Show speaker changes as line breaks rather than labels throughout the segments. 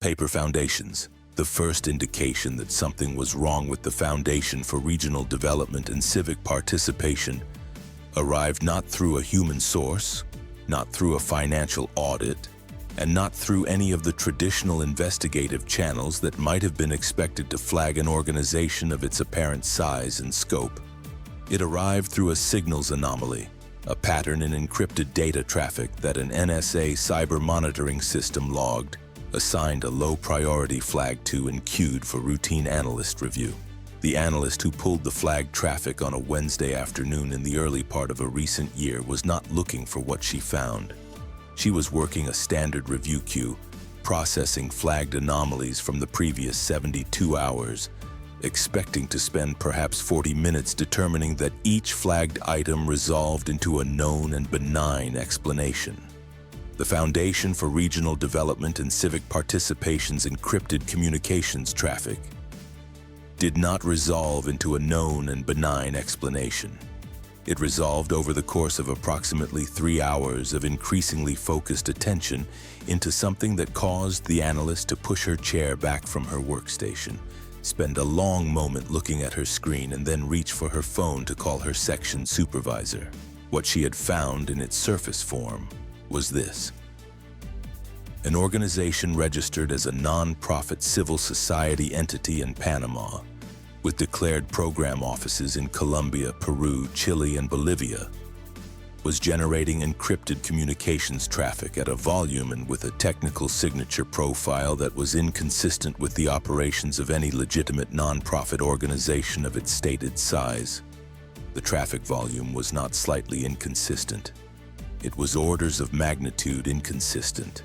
Paper foundations. The first indication that something was wrong with the Foundation for Regional Development and Civic Participation arrived not through a human source, not through a financial audit, and not through any of the traditional investigative channels that might have been expected to flag an organization of its apparent size and scope. It arrived through a signals anomaly, a pattern in encrypted data traffic that an NSA Cyber monitoring system logged, assigned a low-priority flag to, and queued for routine analyst review. The analyst who pulled the flagged traffic on a Wednesday afternoon in the early part of a recent year was not looking for what she found. She was working a standard review queue, processing flagged anomalies from the previous 72 hours, expecting to spend perhaps 40 minutes determining that each flagged item resolved into a known and benign explanation. The Foundation for Regional Development and Civic Participation's encrypted communications traffic did not resolve into a known and benign explanation. It resolved over the course of approximately 3 hours of increasingly focused attention into something that caused the analyst to push her chair back from her workstation, spend a long moment looking at her screen, and then reach for her phone to call her section supervisor. What she had found in its surface form was this: an organization registered as a non-profit civil society entity in Panama, with declared program offices in Colombia, Peru, Chile, and Bolivia, was generating encrypted communications traffic at a volume and with a technical signature profile that was inconsistent with the operations of any legitimate non-profit organization of its stated size. The traffic volume was not slightly inconsistent. It was orders of magnitude inconsistent.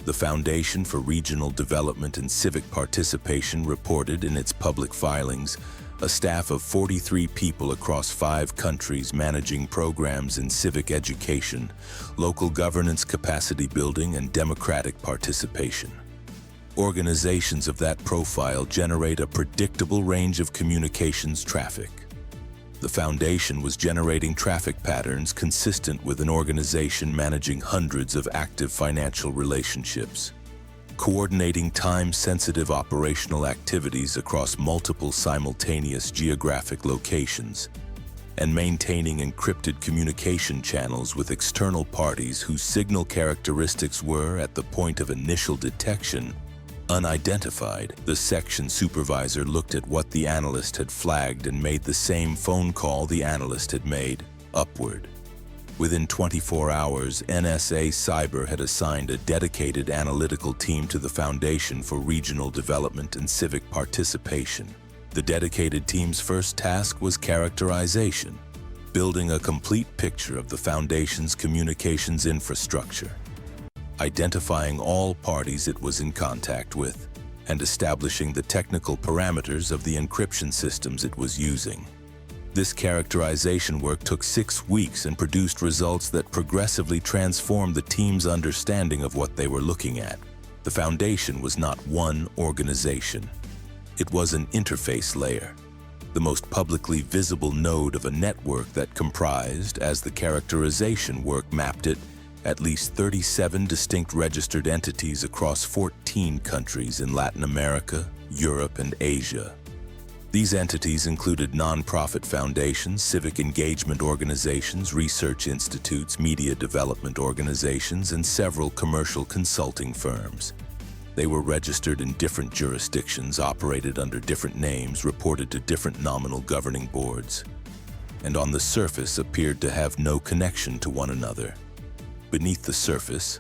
The Foundation for Regional Development and Civic Participation reported in its public filings a staff of 43 people across 5 countries managing programs in civic education, local governance capacity building, and democratic participation. Organizations of that profile generate a predictable range of communications traffic. The Foundation was generating traffic patterns consistent with an organization managing hundreds of active financial relationships, coordinating time-sensitive operational activities across multiple simultaneous geographic locations, and maintaining encrypted communication channels with external parties whose signal characteristics were, at the point of initial detection, unidentified. The section supervisor looked at what the analyst had flagged and made the same phone call the analyst had made, upward. Within 24 hours, NSA Cyber had assigned a dedicated analytical team to the Foundation for Regional Development and Civic Participation. The dedicated team's first task was characterization, building a complete picture of the Foundation's communications infrastructure, identifying all parties it was in contact with, and establishing the technical parameters of the encryption systems it was using. This characterization work took 6 weeks and produced results that progressively transformed the team's understanding of what they were looking at. The Foundation was not one organization. It was an interface layer, the most publicly visible node of a network that comprised, as the characterization work mapped it, at least 37 distinct registered entities across 14 countries in Latin America, Europe, and Asia. These entities included non-profit foundations, civic engagement organizations, research institutes, media development organizations, and several commercial consulting firms. They were registered in different jurisdictions, operated under different names, reported to different nominal governing boards, and on the surface appeared to have no connection to one another. Beneath the surface,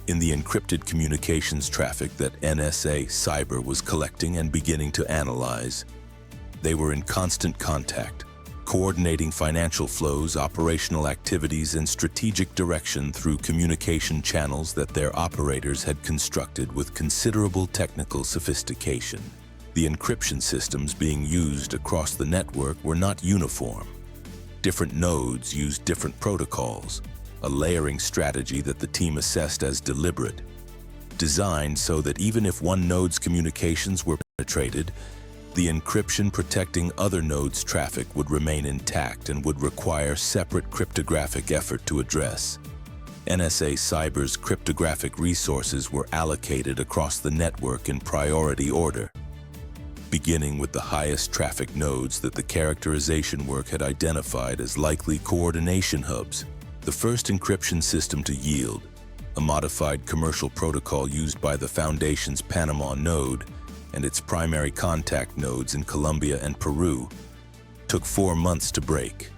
in the encrypted communications traffic that NSA Cyber was collecting and beginning to analyze, they were in constant contact, coordinating financial flows, operational activities, and strategic direction through communication channels that their operators had constructed with considerable technical sophistication. The encryption systems being used across the network were not uniform. Different nodes used different protocols, a layering strategy that the team assessed as deliberate, designed so that even if one node's communications were penetrated, the encryption protecting other nodes' traffic would remain intact and would require separate cryptographic effort to address. NSA Cyber's cryptographic resources were allocated across the network in priority order, beginning with the highest traffic nodes that the characterization work had identified as likely coordination hubs. The first encryption system to yield, a modified commercial protocol used by the Foundation's Panama node and its primary contact nodes in Colombia and Peru, took 4 months to break.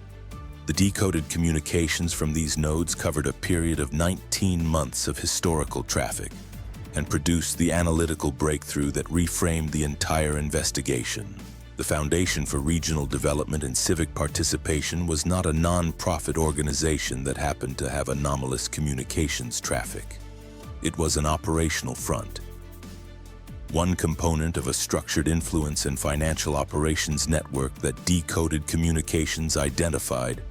The decoded communications from these nodes covered a period of 19 months of historical traffic and produced the analytical breakthrough that reframed the entire investigation. The Foundation for Regional Development and Civic Participation was not a non-profit organization that happened to have anomalous communications traffic. It was an operational front, one component of a structured influence and financial operations network that decoded communications identified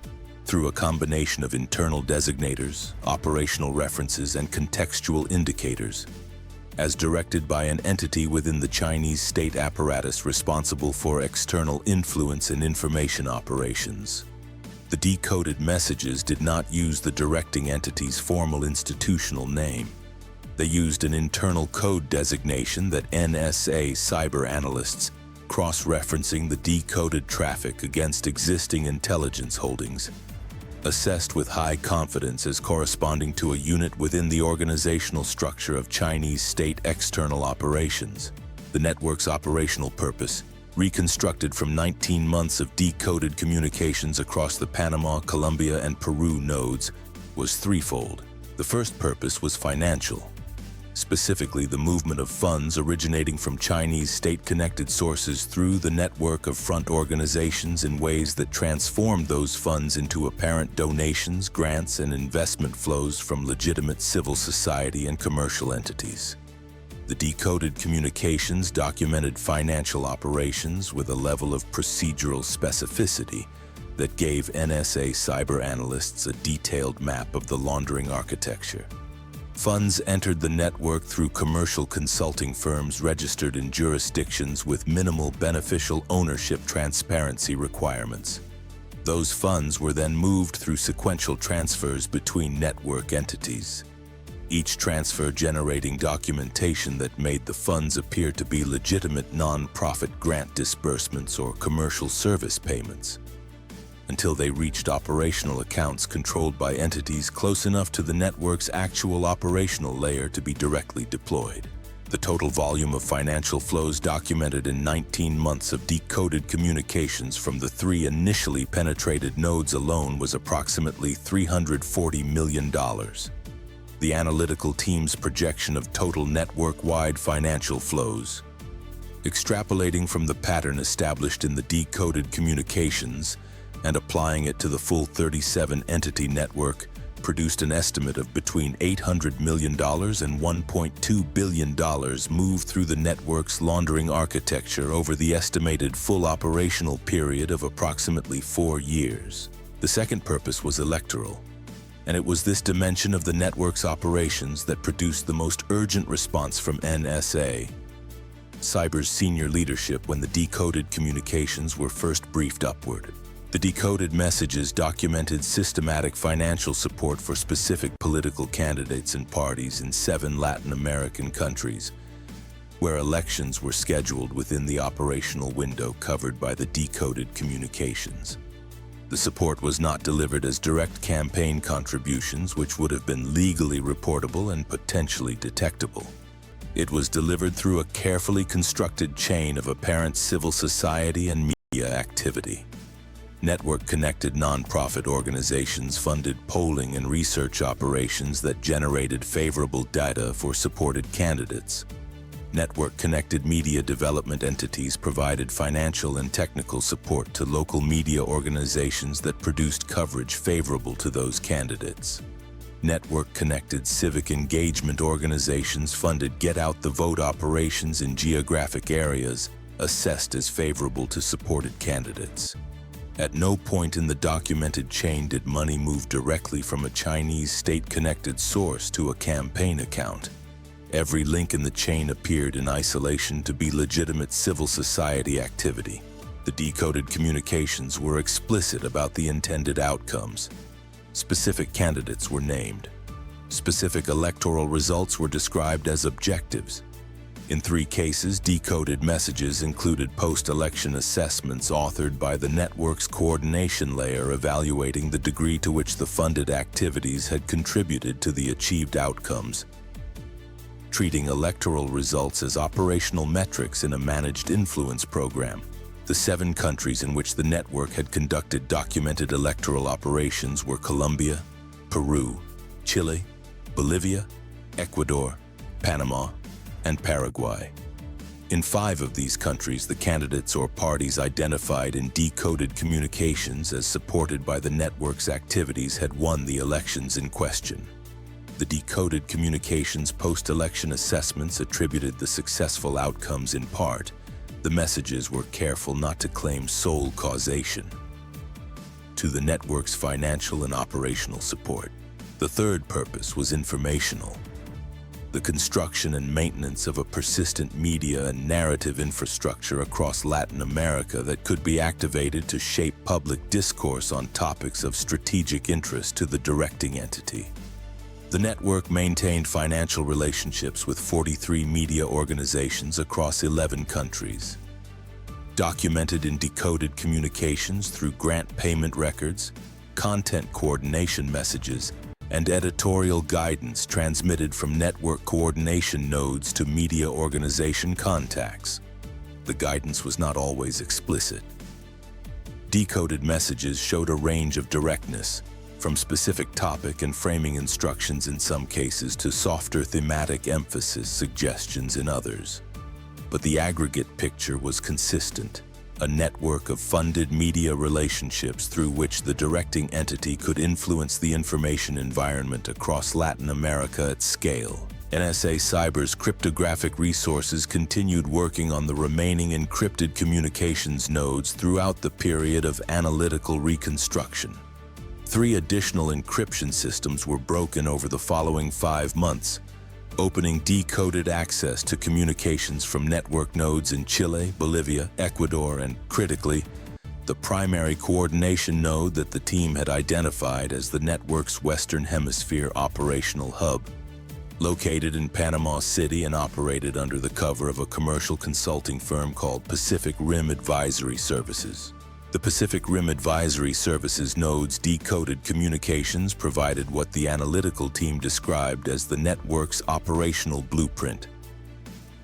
through a combination of internal designators, operational references, and contextual indicators, as directed by an entity within the Chinese state apparatus responsible for external influence and information operations. The decoded messages did not use the directing entity's formal institutional name. They used an internal code designation that NSA Cyber analysts, cross-referencing the decoded traffic against existing intelligence holdings, assessed with high confidence as corresponding to a unit within the organizational structure of Chinese state external operations. The network's operational purpose, reconstructed from 19 months of decoded communications across the Panama, Colombia, and Peru nodes, was threefold. The first purpose was financial, specifically the movement of funds originating from Chinese state-connected sources through the network of front organizations in ways that transformed those funds into apparent donations, grants, and investment flows from legitimate civil society and commercial entities. The decoded communications documented financial operations with a level of procedural specificity that gave NSA Cyber analysts a detailed map of the laundering architecture. Funds entered the network through commercial consulting firms registered in jurisdictions with minimal beneficial ownership transparency requirements. Those funds were then moved through sequential transfers between network entities, each transfer generating documentation that made the funds appear to be legitimate non-profit grant disbursements or commercial service payments, until they reached operational accounts controlled by entities close enough to the network's actual operational layer to be directly deployed. The total volume of financial flows documented in 19 months of decoded communications from the 3 initially penetrated nodes alone was approximately $340 million. The analytical team's projection of total network-wide financial flows, extrapolating from the pattern established in the decoded communications and applying it to the full 37-entity network, produced an estimate of between $800 million and $1.2 billion moved through the network's laundering architecture over the estimated full operational period of approximately 4 years. The second purpose was electoral, and it was this dimension of the network's operations that produced the most urgent response from NSA Cyber's senior leadership when the decoded communications were first briefed upward. The decoded messages documented systematic financial support for specific political candidates and parties in 7 Latin American countries, where elections were scheduled within the operational window covered by the decoded communications. The support was not delivered as direct campaign contributions, which would have been legally reportable and potentially detectable. It was delivered through a carefully constructed chain of apparent civil society and media activity. Network-connected nonprofit organizations funded polling and research operations that generated favorable data for supported candidates. Network-connected media development entities provided financial and technical support to local media organizations that produced coverage favorable to those candidates. Network-connected civic engagement organizations funded get-out-the-vote operations in geographic areas assessed as favorable to supported candidates. At no point in the documented chain did money move directly from a Chinese state-connected source to a campaign account. Every link in the chain appeared in isolation to be legitimate civil society activity. The decoded communications were explicit about the intended outcomes. Specific candidates were named. Specific electoral results were described as objectives. In 3 cases, decoded messages included post-election assessments authored by the network's coordination layer evaluating the degree to which the funded activities had contributed to the achieved outcomes. Treating electoral results as operational metrics in a managed influence program, the 7 countries in which the network had conducted documented electoral operations were Colombia, Peru, Chile, Bolivia, Ecuador, Panama, and Paraguay. In 5 of these countries, the candidates or parties identified in decoded communications as supported by the network's activities had won the elections in question. The decoded communications post-election assessments attributed the successful outcomes in part. The messages were careful not to claim sole causation to the network's financial and operational support. The third purpose was informational. The construction and maintenance of a persistent media and narrative infrastructure across Latin America that could be activated to shape public discourse on topics of strategic interest to the directing entity. The network maintained financial relationships with 43 media organizations across 11 countries. Documented in decoded communications through grant payment records, content coordination messages, and editorial guidance transmitted from network coordination nodes to media organization contacts. The guidance was not always explicit. Decoded messages showed a range of directness, from specific topic and framing instructions in some cases to softer thematic emphasis suggestions in others. But the aggregate picture was consistent. A network of funded media relationships through which the directing entity could influence the information environment across Latin America at scale. NSA Cyber's cryptographic resources continued working on the remaining encrypted communications nodes throughout the period of analytical reconstruction. 3 additional encryption systems were broken over the following 5 months, opening decoded access to communications from network nodes in Chile, Bolivia, Ecuador, and, critically, the primary coordination node that the team had identified as the network's Western Hemisphere operational hub. Located in Panama City and operated under the cover of a commercial consulting firm called Pacific Rim Advisory Services. The Pacific Rim Advisory Services nodes decoded communications provided what the analytical team described as the network's operational blueprint.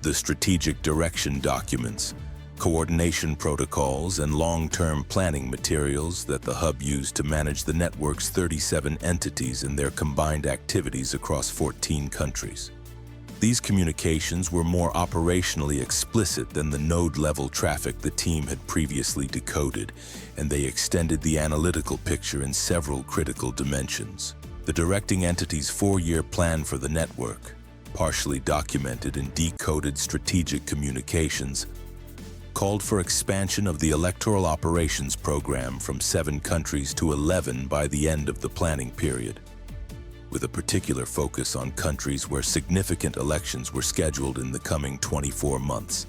The strategic direction documents, coordination protocols, and long-term planning materials that the hub used to manage the network's 37 entities and their combined activities across 14 countries. These communications were more operationally explicit than the node-level traffic the team had previously decoded, and they extended the analytical picture in several critical dimensions. The directing entity's 4-year plan for the network, partially documented in decoded strategic communications, called for expansion of the electoral operations program from 7 countries to 11 by the end of the planning period, with a particular focus on countries where significant elections were scheduled in the coming 24 months.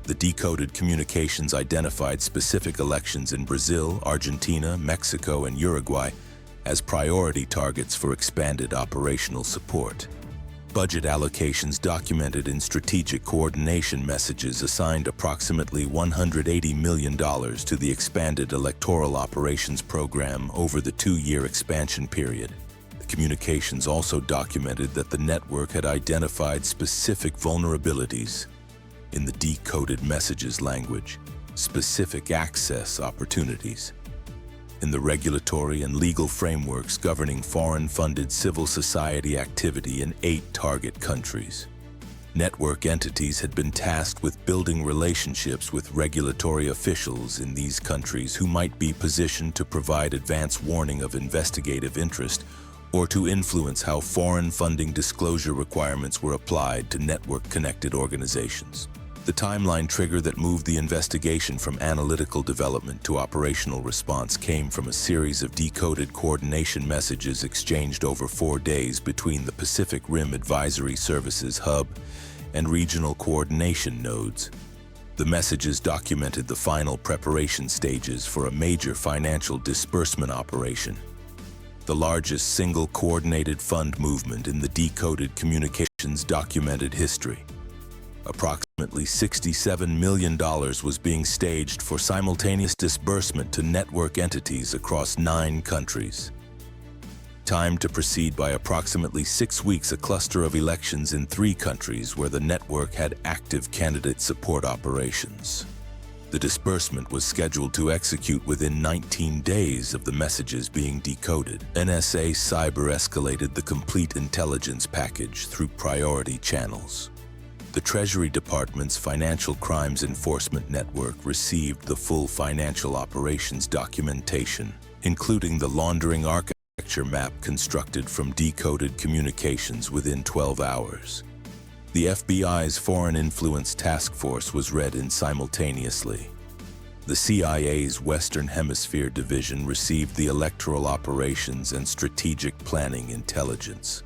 The decoded communications identified specific elections in Brazil, Argentina, Mexico, and Uruguay as priority targets for expanded operational support. Budget allocations documented in strategic coordination messages assigned approximately $180 million to the expanded electoral operations program over the 2-year expansion period. Communications also documented that the network had identified specific vulnerabilities in the decoded messages language, specific access opportunities in the regulatory and legal frameworks governing foreign-funded civil society activity in 8 target countries. Network entities had been tasked with building relationships with regulatory officials in these countries who might be positioned to provide advance warning of investigative interest or to influence how foreign funding disclosure requirements were applied to network-connected organizations. The timeline trigger that moved the investigation from analytical development to operational response came from a series of decoded coordination messages exchanged over 4 days between the Pacific Rim Advisory Services Hub and regional coordination nodes. The messages documented the final preparation stages for a major financial disbursement operation. the largest single coordinated fund movement in the decoded communications documented history. Approximately $67 million was being staged for simultaneous disbursement to network entities across 9 countries. Timed to proceed by approximately 6 weeks, a cluster of elections in 3 countries where the network had active candidate support operations. The disbursement was scheduled to execute within 19 days of the messages being decoded. NSA Cyber escalated the complete intelligence package through priority channels. The Treasury Department's Financial Crimes Enforcement Network received the full financial operations documentation, including the laundering architecture map constructed from decoded communications within 12 hours. The FBI's Foreign Influence Task Force was read in simultaneously. The CIA's Western Hemisphere Division received the electoral operations and strategic planning intelligence.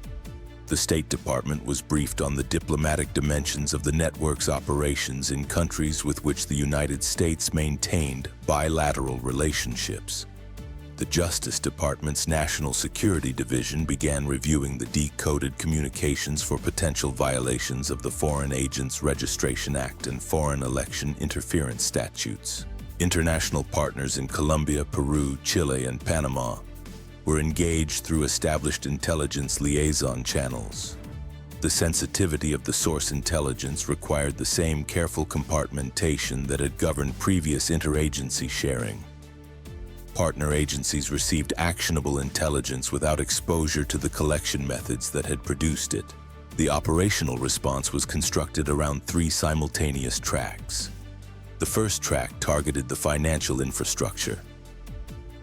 The State Department was briefed on the diplomatic dimensions of the network's operations in countries with which the United States maintained bilateral relationships. The Justice Department's National Security Division began reviewing the decoded communications for potential violations of the Foreign Agents Registration Act and Foreign Election Interference Statutes. International partners in Colombia, Peru, Chile, and Panama were engaged through established intelligence liaison channels. The sensitivity of the source intelligence required the same careful compartmentation that had governed previous interagency sharing. Partner agencies received actionable intelligence without exposure to the collection methods that had produced it. The operational response was constructed around 3 simultaneous tracks. The first track targeted the financial infrastructure.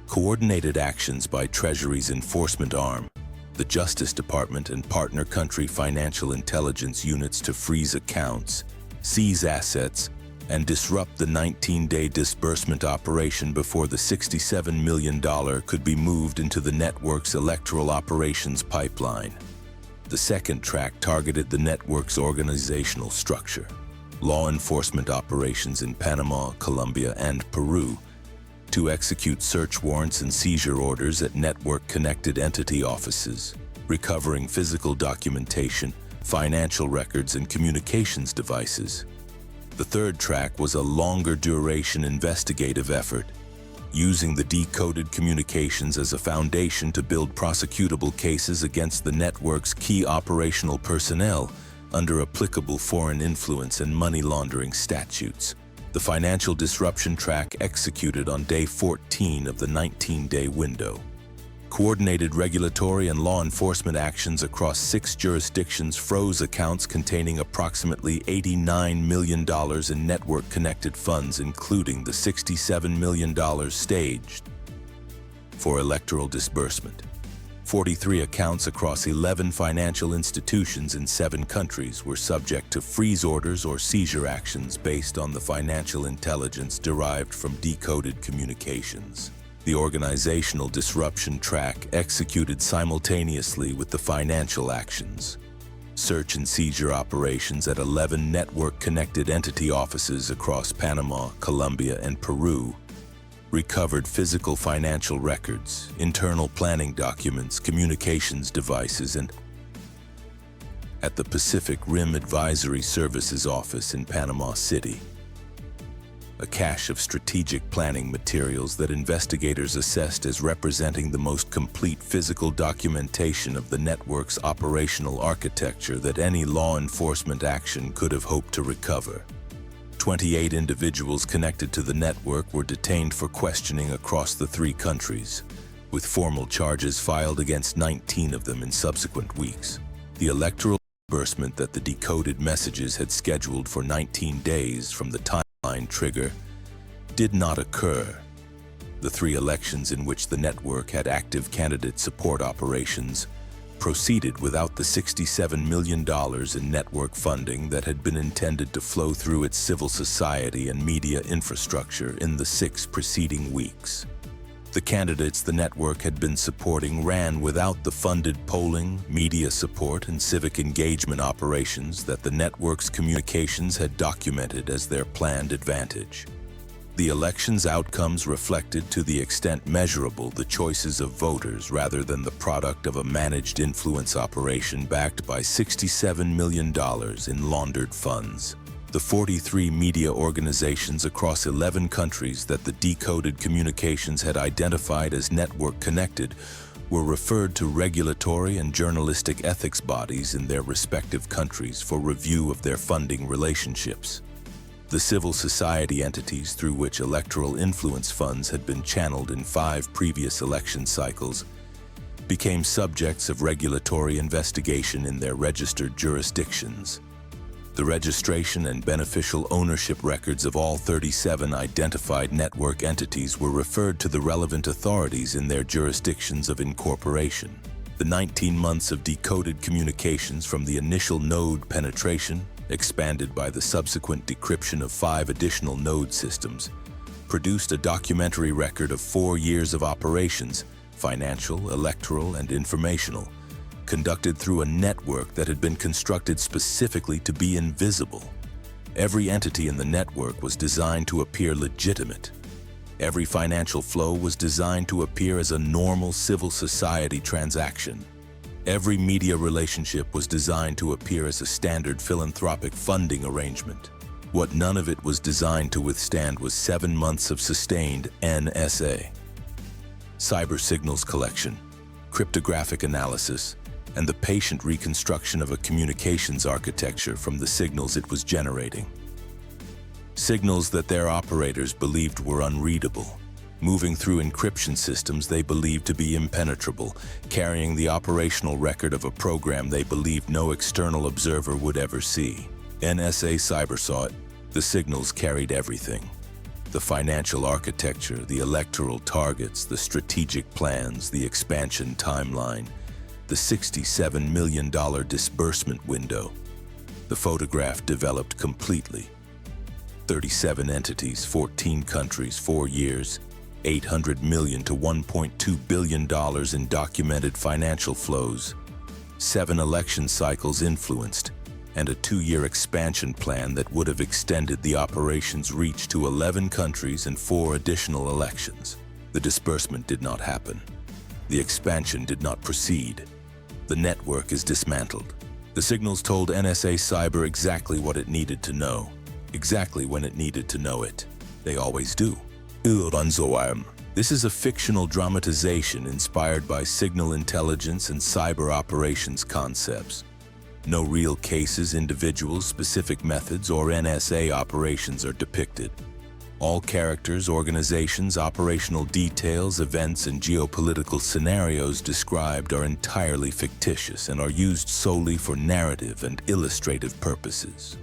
Coordinated actions by Treasury's enforcement arm, the Justice Department, and partner country financial intelligence units to freeze accounts, seize assets, and disrupt the 19-day disbursement operation before the $67 million could be moved into the network's electoral operations pipeline. The second track targeted the network's organizational structure, law enforcement operations in Panama, Colombia, and Peru, to execute search warrants and seizure orders at network-connected entity offices, recovering physical documentation, financial records, and communications devices. The third track was a longer-duration investigative effort, using the decoded communications as a foundation to build prosecutable cases against the network's key operational personnel under applicable foreign influence and money laundering statutes. The financial disruption track executed on day 14 of the 19-day window. Coordinated regulatory and law enforcement actions across 6 jurisdictions froze accounts containing approximately $89 million in network-connected funds, including the $67 million staged for electoral disbursement. 43 accounts across 11 financial institutions in 7 countries were subject to freeze orders or seizure actions based on the financial intelligence derived from decoded communications. The organizational disruption track executed simultaneously with the financial actions. Search and seizure operations at 11 network-connected entity offices across Panama, Colombia, and Peru recovered physical financial records, internal planning documents, communications devices, and at the Pacific Rim Advisory Services office in Panama City, a cache of strategic planning materials that investigators assessed as representing the most complete physical documentation of the network's operational architecture that any law enforcement action could have hoped to recover. 28 individuals connected to the network were detained for questioning across the 3 countries, with formal charges filed against 19 of them in subsequent weeks. The electoral disbursement that the decoded messages had scheduled for 19 days from the timeline trigger did not occur. The 3 elections in which the network had active candidate support operations proceeded without the $67 million in network funding that had been intended to flow through its civil society and media infrastructure in the 6 preceding weeks. The candidates the network had been supporting ran without the funded polling, media support, and civic engagement operations that the network's communications had documented as their planned advantage. The election's outcomes reflected to the extent measurable the choices of voters rather than the product of a managed influence operation backed by $67 million in laundered funds. The 43 media organizations across 11 countries that the Decoded communications had identified as network connected were referred to regulatory and journalistic ethics bodies in their respective countries for review of their funding relationships. The civil society entities through which electoral influence funds had been channeled in 5 previous election cycles became subjects of regulatory investigation in their registered jurisdictions. The registration and beneficial ownership records of all 37 identified network entities were referred to the relevant authorities in their jurisdictions of incorporation. The 19 months of decoded communications from the initial node penetration, expanded by the subsequent decryption of 5 additional node systems, produced a documentary record of 4 years of operations, financial, electoral, and informational, conducted through a network that had been constructed specifically to be invisible. Every entity in the network was designed to appear legitimate. Every financial flow was designed to appear as a normal civil society transaction. Every media relationship was designed to appear as a standard philanthropic funding arrangement. What none of it was designed to withstand was 7 months of sustained NSA Cyber signals collection, cryptographic analysis, and the patient reconstruction of a communications architecture from the signals it was generating. Signals that their operators believed were unreadable, moving through encryption systems they believed to be impenetrable, carrying the operational record of a program they believed no external observer would ever see. NSA Cyber saw it. The signals carried everything. The financial architecture, the electoral targets, the strategic plans, the expansion timeline, the $67 million disbursement window. The photograph developed completely. 37 entities, 14 countries, 4 years, $800 million to $1.2 billion in documented financial flows, 7 election cycles influenced, and a 2-year expansion plan that would have extended the operation's reach to 11 countries and 4 additional elections. The disbursement did not happen. The expansion did not proceed. The network is dismantled. The signals told NSA Cyber exactly what it needed to know, exactly when it needed to know it. They always do. This is a fictional dramatization inspired by signal intelligence and cyber operations concepts. No real cases, individuals, specific methods, or NSA operations are depicted. All characters, organizations, operational details, events, and geopolitical scenarios described are entirely fictitious and are used solely for narrative and illustrative purposes.